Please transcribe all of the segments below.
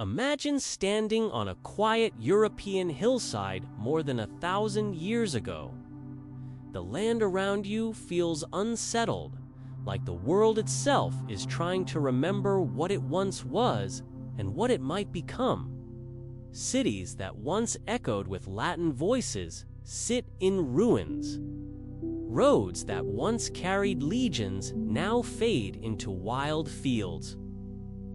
Imagine standing on a quiet European hillside more than 1,000 years ago. The land around you feels unsettled, like the world itself is trying to remember what it once was and what it might become. Cities that once echoed with Latin voices sit in ruins. Roads that once carried legions now fade into wild fields.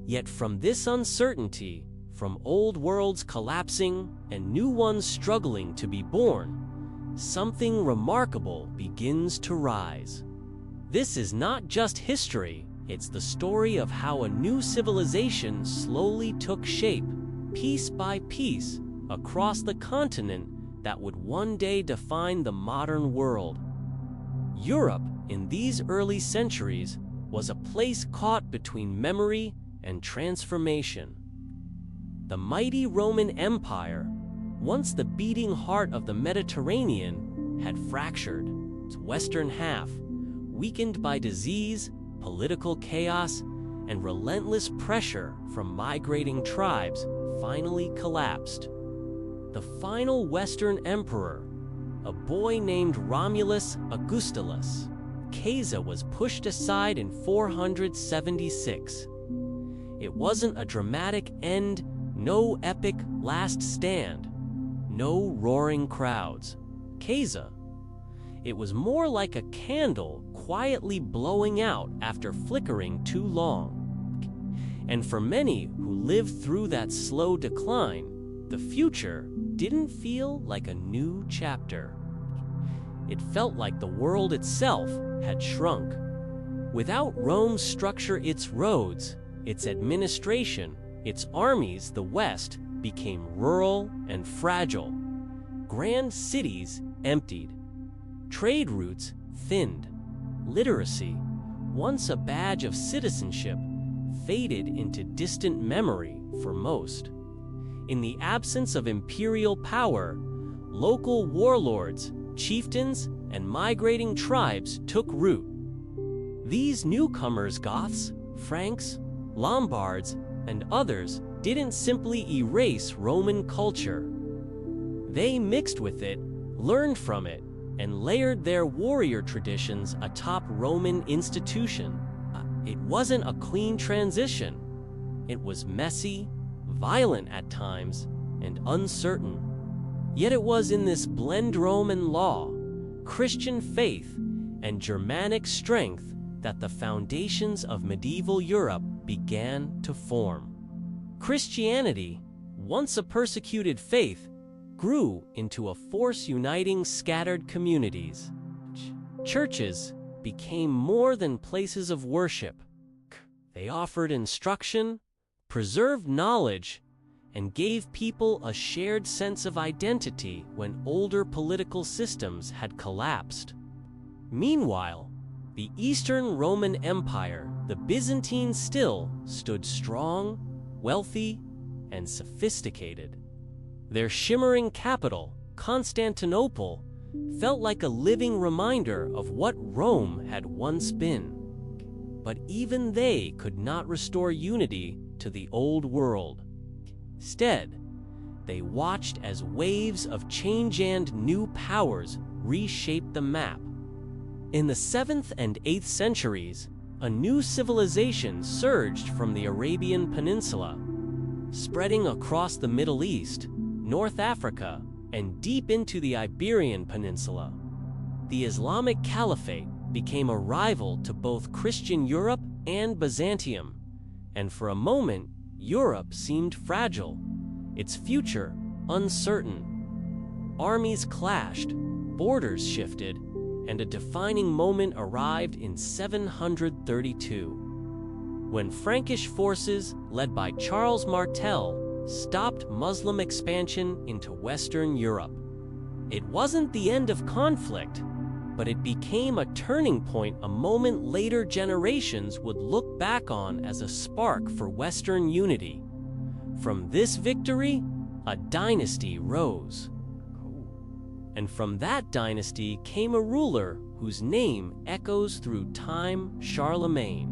Yet from this uncertainty, from old worlds collapsing and new ones struggling to be born, something remarkable begins to rise. This is not just history, it's the story of how a new civilization slowly took shape, piece by piece, across the continent that would one day define the modern world. Europe, in these early centuries, was a place caught between memory and transformation. The mighty Roman Empire, once the beating heart of the Mediterranean, had fractured, its western half, weakened by disease, political chaos, and relentless pressure from migrating tribes, finally collapsed. The final Western emperor, a boy named Romulus Augustulus, Caesar, was pushed aside in 476. It wasn't a dramatic end, no epic last stand, no roaring crowds. Caesar. It was more like a candle quietly blowing out after flickering too long. And for many who lived through that slow decline, the future didn't feel like a new chapter. It felt like the world itself had shrunk. Without Rome's structure, its roads, its administration, its armies, the West became rural and fragile. Grand cities emptied. Trade routes thinned. Literacy, once a badge of citizenship, faded into distant memory for most. In the absence of imperial power, local warlords, chieftains, and migrating tribes took root. These newcomers, Goths, Franks, Lombards, and others, didn't simply erase Roman culture. They mixed with it, learned from it, and layered their warrior traditions atop Roman institution. It wasn't a clean transition. It was messy, violent at times, and uncertain. Yet it was in this blend Roman law, Christian faith, and Germanic strength that the foundations of medieval Europe began to form. Christianity, once a persecuted faith, grew into a force uniting scattered communities. Churches became more than places of worship. They offered instruction, preserved knowledge, and gave people a shared sense of identity when older political systems had collapsed. Meanwhile, the Eastern Roman Empire, the Byzantine, still stood strong, wealthy, and sophisticated. Their shimmering capital, Constantinople, felt like a living reminder of what Rome had once been. But even they could not restore unity to the old world. Instead, they watched as waves of change and new powers reshaped the map. In the 7th and 8th centuries, a new civilization surged from the Arabian Peninsula, spreading across the Middle East, North Africa, and deep into the Iberian Peninsula. The Islamic Caliphate became a rival to both Christian Europe and Byzantium, and for a moment, Europe seemed fragile, its future uncertain. Armies clashed, borders shifted, and a defining moment arrived in 732. When Frankish forces, led by Charles Martel, stopped Muslim expansion into Western Europe. It wasn't the end of conflict, but it became a turning point, a moment later generations would look back on as a spark for Western unity. From this victory, a dynasty rose. And from that dynasty came a ruler whose name echoes through time, Charlemagne.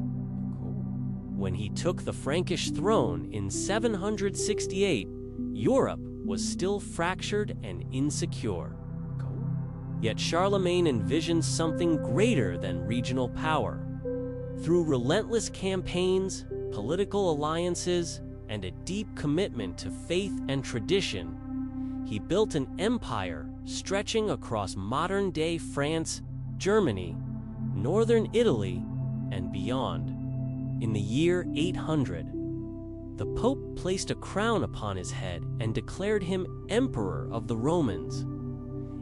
When he took the Frankish throne in 768, Europe was still fractured and insecure. Yet Charlemagne envisioned something greater than regional power. Through relentless campaigns, political alliances, and a deep commitment to faith and tradition, he built an empire stretching across modern-day France, Germany, northern Italy, and beyond. In the year 800, the Pope placed a crown upon his head and declared him Emperor of the Romans.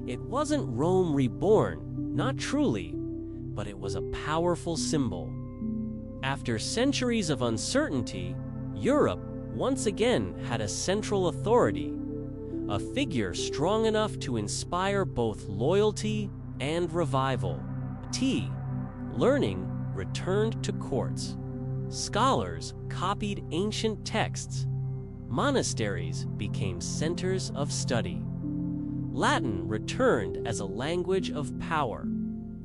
It wasn't Rome reborn, not truly, but it was a powerful symbol. After centuries of uncertainty, Europe once again had a central authority, a figure strong enough to inspire both loyalty and revival. Learning returned to courts. Scholars copied ancient texts. Monasteries became centers of study. Latin returned as a language of power.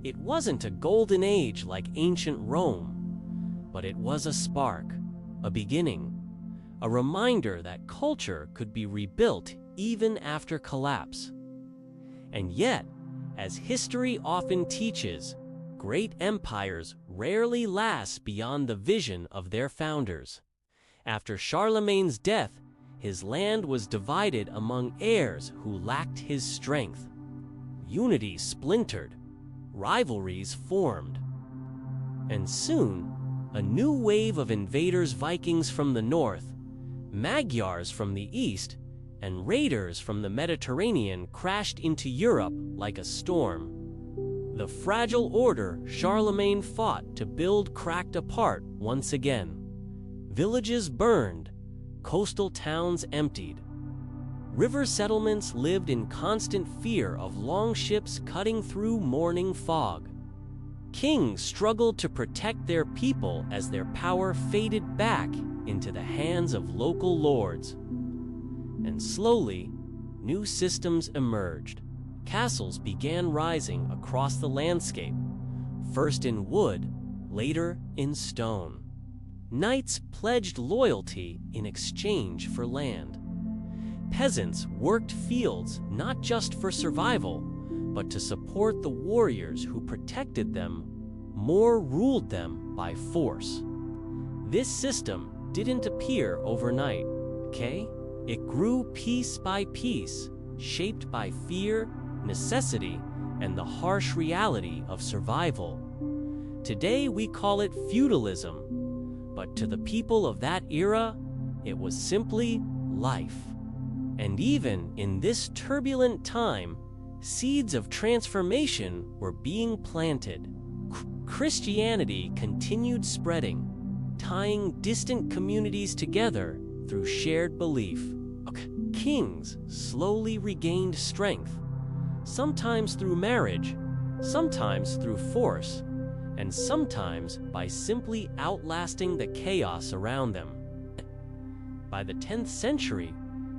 It wasn't a golden age like ancient Rome, but it was a spark, a beginning, a reminder that culture could be rebuilt even after collapse. And yet, as history often teaches, great empires rarely last beyond the vision of their founders. After Charlemagne's death, his land was divided among heirs who lacked his strength. Unity splintered, rivalries formed. And soon, a new wave of invaders, Vikings from the north, Magyars from the east, and raiders from the Mediterranean crashed into Europe like a storm. The fragile order Charlemagne fought to build cracked apart once again. Villages burned, coastal towns emptied. River settlements lived in constant fear of longships cutting through morning fog. Kings struggled to protect their people as their power faded back into the hands of local lords. And slowly, new systems emerged. Castles began rising across the landscape, first in wood, later in stone. Knights pledged loyalty in exchange for land. Peasants worked fields not just for survival, but to support the warriors who protected them. More ruled them by force. This system didn't appear overnight, okay? It grew piece by piece, shaped by fear, necessity, and the harsh reality of survival. Today we call it feudalism, but to the people of that era, it was simply life. And even in this turbulent time, seeds of transformation were being planted. Christianity continued spreading, tying distant communities together through shared belief. Kings slowly regained strength, sometimes through marriage, sometimes through force, and sometimes by simply outlasting the chaos around them. By the 10th century,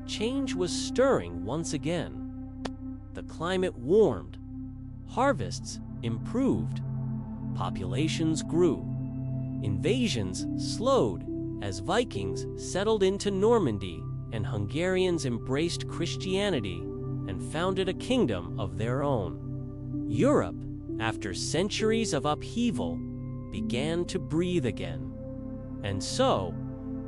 change was stirring once again. The climate warmed, harvests improved, populations grew, invasions slowed as Vikings settled into Normandy and Hungarians embraced Christianity and founded a kingdom of their own. Europe, after centuries of upheaval, began to breathe again. And so,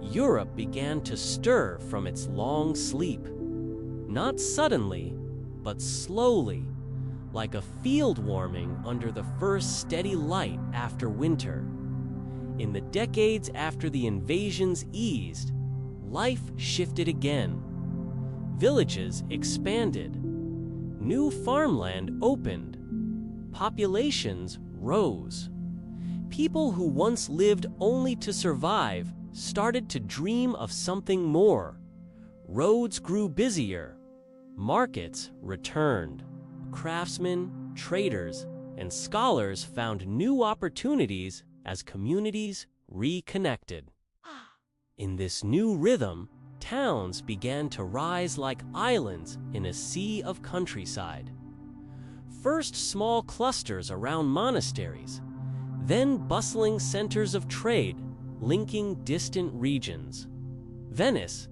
Europe began to stir from its long sleep. Not suddenly, but slowly, like a field warming under the first steady light after winter. In the decades after the invasions eased, life shifted again. Villages expanded. New farmland opened. Populations rose. People who once lived only to survive started to dream of something more. Roads grew busier. Markets returned. Craftsmen, traders, and scholars found new opportunities as communities reconnected. In this new rhythm, towns began to rise like islands in a sea of countryside. First small clusters around monasteries, then bustling centers of trade linking distant regions. Venice,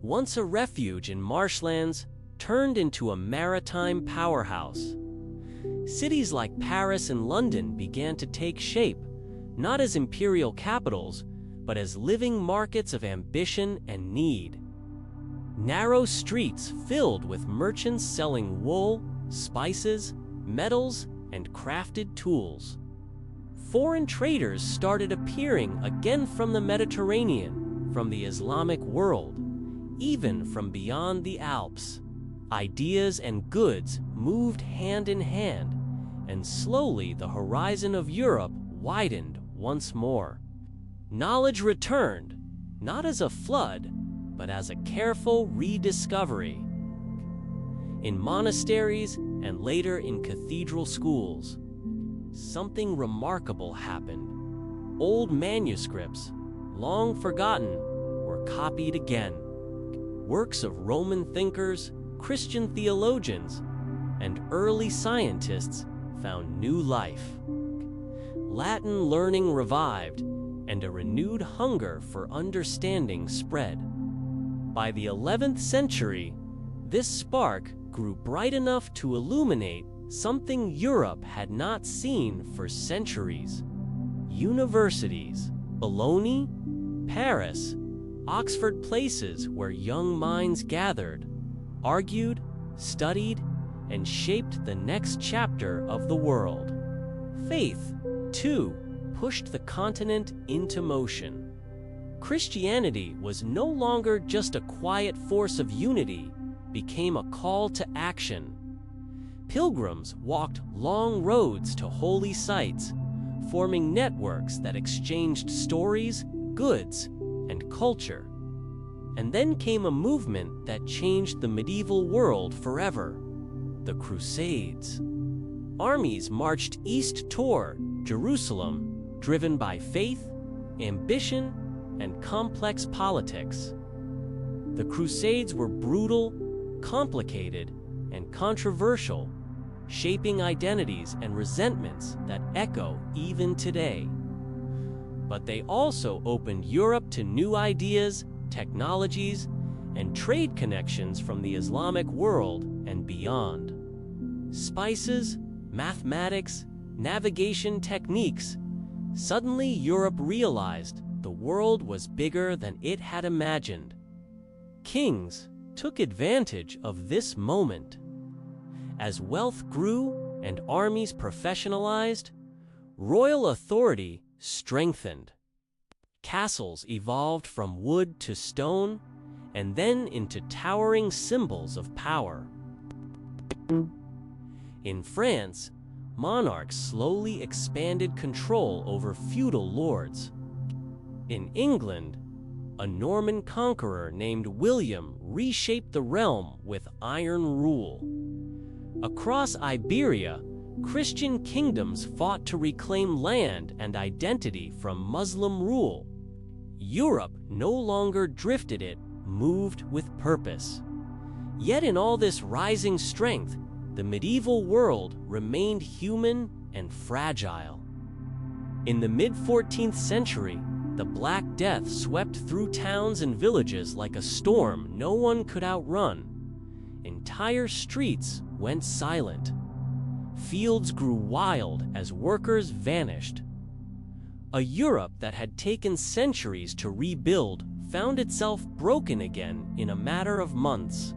once a refuge in marshlands, turned into a maritime powerhouse. Cities like Paris and London began to take shape, not as imperial capitals, but as living markets of ambition and need. Narrow streets filled with merchants selling wool, spices, metals, and crafted tools. Foreign traders started appearing again from the Mediterranean, from the Islamic world, even from beyond the Alps. Ideas and goods moved hand in hand, and slowly the horizon of Europe widened once more. Knowledge returned, not as a flood, but as a careful rediscovery. In monasteries and later in cathedral schools, something remarkable happened. Old manuscripts, long forgotten, were copied again. Works of Roman thinkers, Christian theologians, and early scientists found new life. Latin learning revived, and a renewed hunger for understanding spread. By the 11th century, this spark grew bright enough to illuminate something Europe had not seen for centuries. Universities, Bologna, Paris, Oxford, places where young minds gathered, argued, studied, and shaped the next chapter of the world. Faith, too, pushed the continent into motion. Christianity was no longer just a quiet force of unity, became a call to action. Pilgrims walked long roads to holy sites, forming networks that exchanged stories, goods, and culture. And then came a movement that changed the medieval world forever: the Crusades. Armies marched east toward Jerusalem, driven by faith, ambition, and complex politics. The Crusades were brutal, complicated, and controversial, shaping identities and resentments that echo even today. But they also opened Europe to new ideas, technologies, and trade connections from the Islamic world and beyond. Spices, mathematics, navigation techniques. Suddenly Europe realized the world was bigger than it had imagined. Kings took advantage of this moment. As wealth grew and armies professionalized, royal authority strengthened. Castles evolved from wood to stone, and then into towering symbols of power. In France, monarchs slowly expanded control over feudal lords. In England, a Norman conqueror named William reshaped the realm with iron rule. Across Iberia, Christian kingdoms fought to reclaim land and identity from Muslim rule. Europe no longer drifted, it moved with purpose. Yet in all this rising strength, the medieval world remained human and fragile. In the mid-14th century, the Black Death swept through towns and villages like a storm no one could outrun. Entire streets went silent. Fields grew wild as workers vanished. A Europe that had taken centuries to rebuild found itself broken again in a matter of months.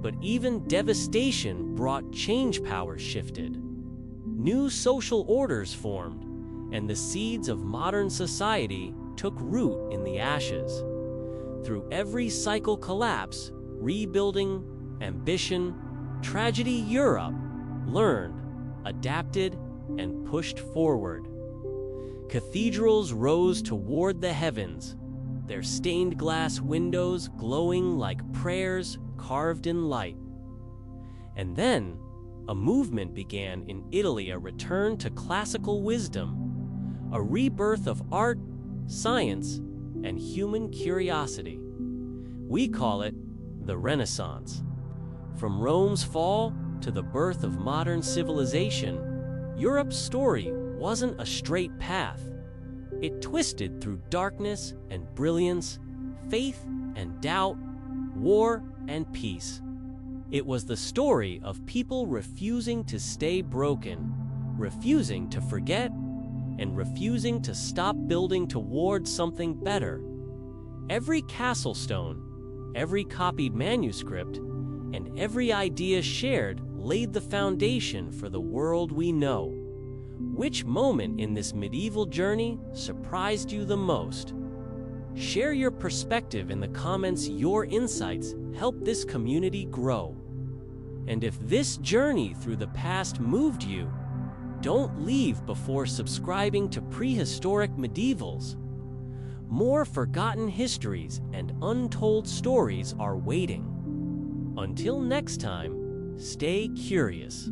But even devastation brought change. Power shifted. New social orders formed, and the seeds of modern society took root in the ashes. Through every cycle collapse, rebuilding, ambition, tragedy, Europe learned, adapted, and pushed forward. Cathedrals rose toward the heavens, their stained glass windows glowing like prayers carved in light. And then, a movement began in Italy, a return to classical wisdom, a rebirth of art, science, and human curiosity. We call it the Renaissance. From Rome's fall to the birth of modern civilization, Europe's story wasn't a straight path. It twisted through darkness and brilliance, faith and doubt, war and peace. It was the story of people refusing to stay broken, refusing to forget, and refusing to stop building towards something better. Every castle stone, every copied manuscript, and every idea shared laid the foundation for the world we know. Which moment in this medieval journey surprised you the most? Share your perspective in the comments. Your insights help this community grow. And if this journey through the past moved you, don't leave before subscribing to Prehistoric Medievals. More forgotten histories and untold stories are waiting. Until next time, stay curious.